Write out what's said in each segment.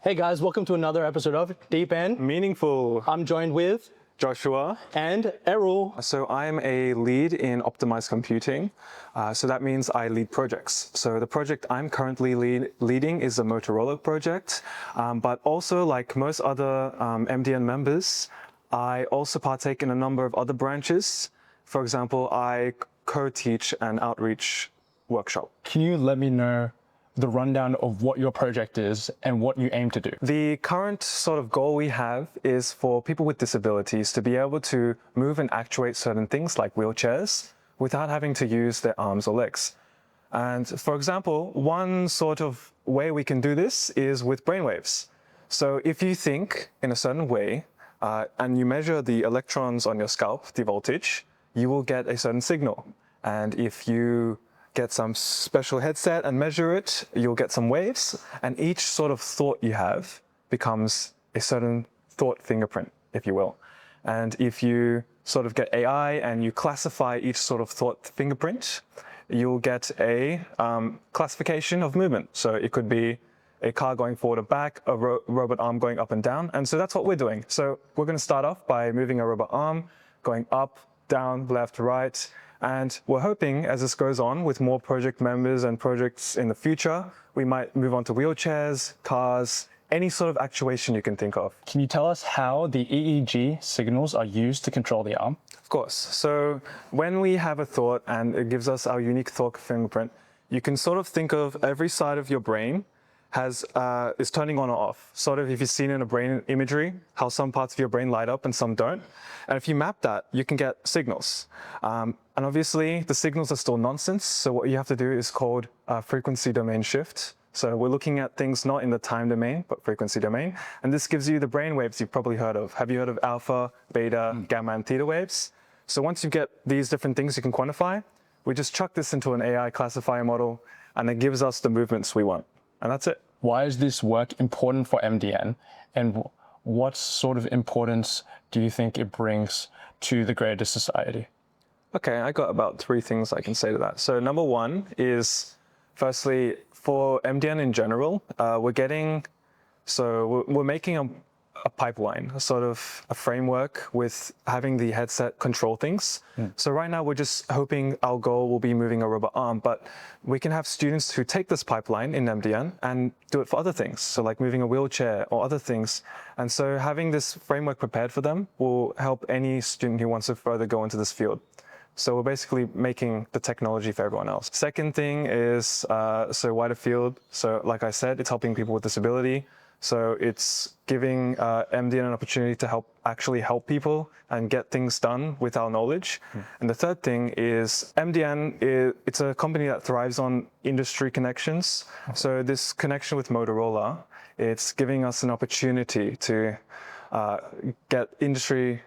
Hey guys, welcome to another episode of Deep and Meaningful. I'm joined with Joshua. and Erol. So I'm a lead in optimized computing. So that means I lead projects. So the project I'm currently leading is a Motorolla project. But also, like most other MDN members, I also partake in a number of other branches. For example, I co-teach an outreach workshop. Can you let me know the rundown of what your project is and what you aim to do? The current sort of goal we have is for people with disabilities to be able to move and actuate certain things like wheelchairs without having to use their arms or legs. And for example, one sort of way we can do this is with brainwaves. So if you think in a certain way and you measure the electrons on your scalp, the voltage, you will get a certain signal. And if you get some special headset and measure it, you'll get some waves, and each sort of thought you have becomes a certain thought fingerprint, if you will. And if you sort of get AI and you classify each sort of thought fingerprint, you'll get a classification of movement. So it could be a car going forward or back, a robot arm going up and down. And so that's what we're doing. So we're going to start off by moving a robot arm, going up, down, left, right. And we're hoping as this goes on with more project members and projects in the future, we might move on to wheelchairs, cars, any sort of actuation you can think of. Can you tell us how the EEG signals are used to control the arm? Of course. So when we have a thought and it gives us our unique thought fingerprint, you can sort of think of every side of your brain is turning on or off. Sort of if you've seen in a brain imagery, how some parts of your brain light up and some don't. And if you map that, you can get signals. And obviously the signals are still nonsense. So what you have to do is called frequency domain shift. So we're looking at things not in the time domain, but frequency domain. And this gives you the brain waves you've probably heard of. Have you heard of alpha, beta, gamma, and theta waves? So once you get these different things you can quantify, we just chuck this into an AI classifier model, and it gives us the movements we want. And that's it. Why is this work important for MDN? And what sort of importance do you think it brings to the greater society? Okay, I got about 3 things I can say to that. So number one is, firstly, for MDN in general, we're making a pipeline, a sort of a framework with having the headset control things. So right now we're just hoping our goal will be moving a robot arm, but we can have students who take this pipeline in MDN and do it for other things. So like moving a wheelchair or other things. And so having this framework prepared for them will help any student who wants to further go into this field. So we're basically making the technology for everyone else. Second thing is, so wider field. So like I said, it's helping people with disability. So it's giving MDN an opportunity to actually help people and get things done with our knowledge. And the third thing is MDN, it's a company that thrives on industry connections. So this connection with Motorolla, it's giving us an opportunity to get industry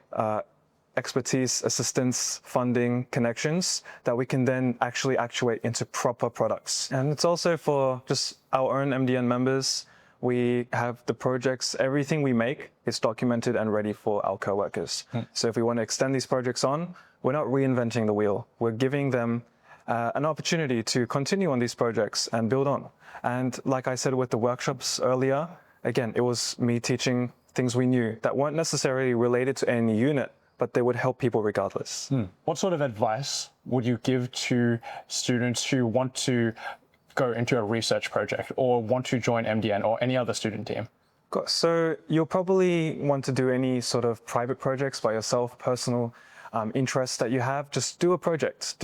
expertise, assistance, funding, connections that we can then actually actuate into proper products. And it's also for just our own MDN members. We have the projects, everything we make is documented and ready for our co-workers. So if we want to extend these projects on, we're not reinventing the wheel. We're giving them an opportunity to continue on these projects and build on. And like I said with the workshops earlier, again, it was me teaching things we knew that weren't necessarily related to any unit, but they would help people regardless. What sort of advice would you give to students who want to go into a research project or want to join MDN or any other student team? So you'll probably want to do any sort of private projects by yourself, personal interests that you have. Just do a project.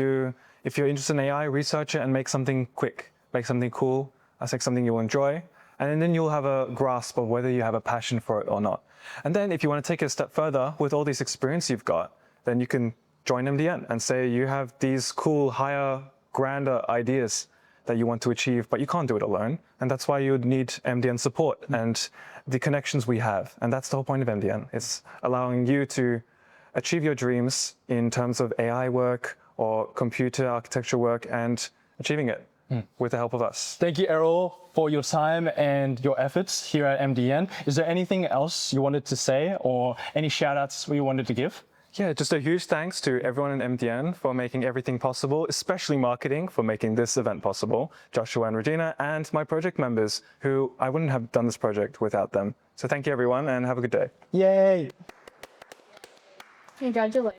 If you're interested in AI, research it and make something quick, make something cool, make something you'll enjoy. And then you'll have a grasp of whether you have a passion for it or not. And then if you want to take it a step further with all this experience you've got, then you can join MDN and say you have these cool, higher, grander ideas that you want to achieve, but you can't do it alone. And that's why you would need MDN support and the connections we have. And that's the whole point of MDN. It's allowing you to achieve your dreams in terms of AI work or computer architecture work and achieving it with the help of us. Thank you, Erol, for your time and your efforts here at MDN. Is there anything else you wanted to say or any shout outs you wanted to give? Yeah, just a huge thanks to everyone in MDN for making everything possible, especially marketing for making this event possible, Joshua and Regina, and my project members, who I wouldn't have done this project without them. So thank you everyone and have a good day. Yay! Congratulations.